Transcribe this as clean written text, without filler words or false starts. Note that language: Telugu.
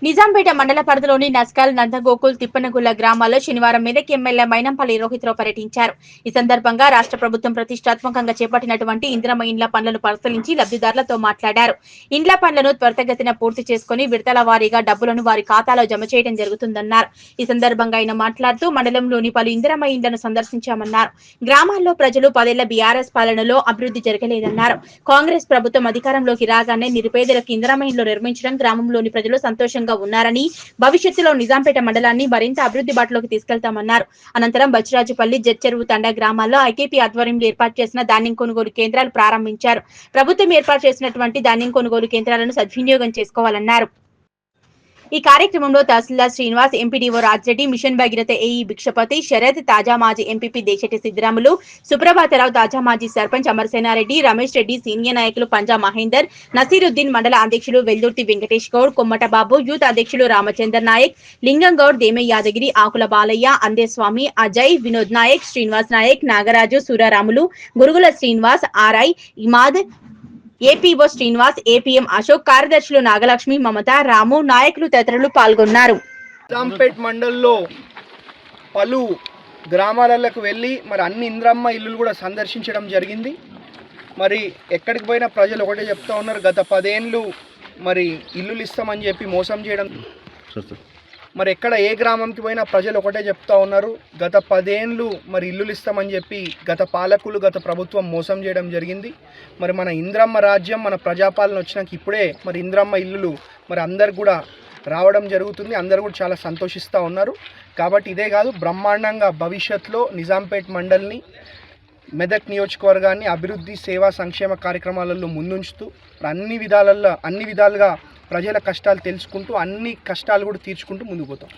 నిజాంపేట మండల పరిధిలోని నస్కల్, నందగోకుల్, తిప్పనగుల్ల గ్రామాల్లో శనివారం మెదక్ ఎమ్మెల్యే మైనంపల్లి రోహిత్రావు పర్యటించారు. ఈ సందర్భంగా రాష్ట్ర ప్రభుత్వం ప్రతిష్టాత్మకంగా చేపట్టినటువంటి ఇందిరమ్మ ఇండ్ల పనులను పరిశీలించి లబ్ధిదారులతో మాట్లాడారు. ఇండ్ల పనులను త్వరితగతిన పూర్తి చేసుకుని విడతల వారీగా డబ్బులను వారి ఖాతాలో జమ చేయడం జరుగుతుందన్నారు. ఈ సందర్భంగా ఆయన మాట్లాడుతూ మండలంలోని పలు ఇందిరమ్మ ఇండ్లను సందర్శించామన్నారు. గ్రామాల్లో ప్రజలు 10 ఏళ్ల బీఆర్ఎస్ పాలనలో అభివృద్ధి జరగలేదన్నారు. కాంగ్రెస్ ప్రభుత్వం అధికారంలోకి రాగానే నిరుపేదలకు ఇందిరమ్మ ఇండ్లు నిర్మించడం, గ్రామంలోని ప్రజలు సంతోషంగా ఉన్నారని, భవిష్యత్తులో నిజాంపేట మండలాన్ని మరింత అభివృద్ధి బాటలోకి తీసుకెళ్తామన్నారు. అనంతరం బచ్చిరాజుపల్లి, జడ్చెరువు తండా గ్రామాల్లో ఐకేపీ ఆధ్వర్యంలో ఏర్పాటు చేసిన ధాన్యం కొనుగోలు కేంద్రాలు ప్రారంభించారు. ప్రభుత్వం ఏర్పాటు చేసినటువంటి ధాన్యం కొనుగోలు కేంద్రాలను సద్వినియోగం చేసుకోవాలన్నారు. ఈ కార్యక్రమంలో తహసీల్దార్ Srinivas, MPDO Rajreddy, mission Bhagiratha AE Bhikshapathi, Sharath, తాజా మాజీ ఎంపీపీ దేశెట్టి సిద్దిరాములు, సుప్రభాతరావు, తాజా మాజీ సర్పంచ్ అమరసేనారెడ్డి, రమేష్ రెడ్డి, సీనియర్ నాయకులు పంజా మహేందర్, నసీరుద్దీన్, మండల అధ్యక్షులు వెల్దుర్తి వెంకటేష్ గౌడ్, కొమ్మట బాబు, యూత్ అధ్యక్షులు Ramachandar Nayak, Lingam Goud, Demayya Yadagiri, Akula Balaiah, Andeswamy, Ajay, Vinod Nayak, Srinivas Nayak, Nagaraju, Surramulu, Gurugula Srinivas, RI Imad, APO Srinivas, APM Ashok, కార్యదర్శులు నాగలక్ష్మి, మమత, రాము, నాయకులు తదితరులు పాల్గొన్నారు. నిజాంపేట్ మండల్లో పలు గ్రామాలకు వెళ్ళి మరి అన్ని ఇంద్రమ్మ ఇల్లులు కూడా సందర్శించడం జరిగింది. మరి ఎక్కడికి పోయినా ప్రజలు ఒకటే చెప్తా ఉన్నారు, గత 10 ఏళ్ళు మరి ఇల్లులు ఇస్తామని చెప్పి మోసం చేయడం. మరి ఎక్కడ ఏ గ్రామంకి పోయినా ప్రజలు ఒకటే చెప్తా ఉన్నారు, గత 10 ఏళ్ళు మరి ఇల్లులు ఇస్తామని చెప్పి గత పాలకులు, గత ప్రభుత్వం మోసం చేయడం జరిగింది. మరి మన ఇంద్రమ్మ రాజ్యం, మన ప్రజాపాలన వచ్చినాక ఇప్పుడే మరి ఇంద్రమ్మ ఇల్లులు మరి అందరు కూడా రావడం జరుగుతుంది. అందరు కూడా చాలా సంతోషిస్తూ ఉన్నారు. కాబట్టి ఇదే కాదు, బ్రహ్మాండంగా భవిష్యత్తులో నిజాంపేట్ మండల్ని, మెదక్ నియోజకవర్గాన్ని అభివృద్ధి, సేవా, సంక్షేమ కార్యక్రమాలలో ముందుంచుతూ అన్ని విధాలుగా ప్రజల కష్టాలు తెలుసుకుంటూ అన్ని కష్టాలు కూడా తీర్చుకుంటూ ముందుకు పోతాం.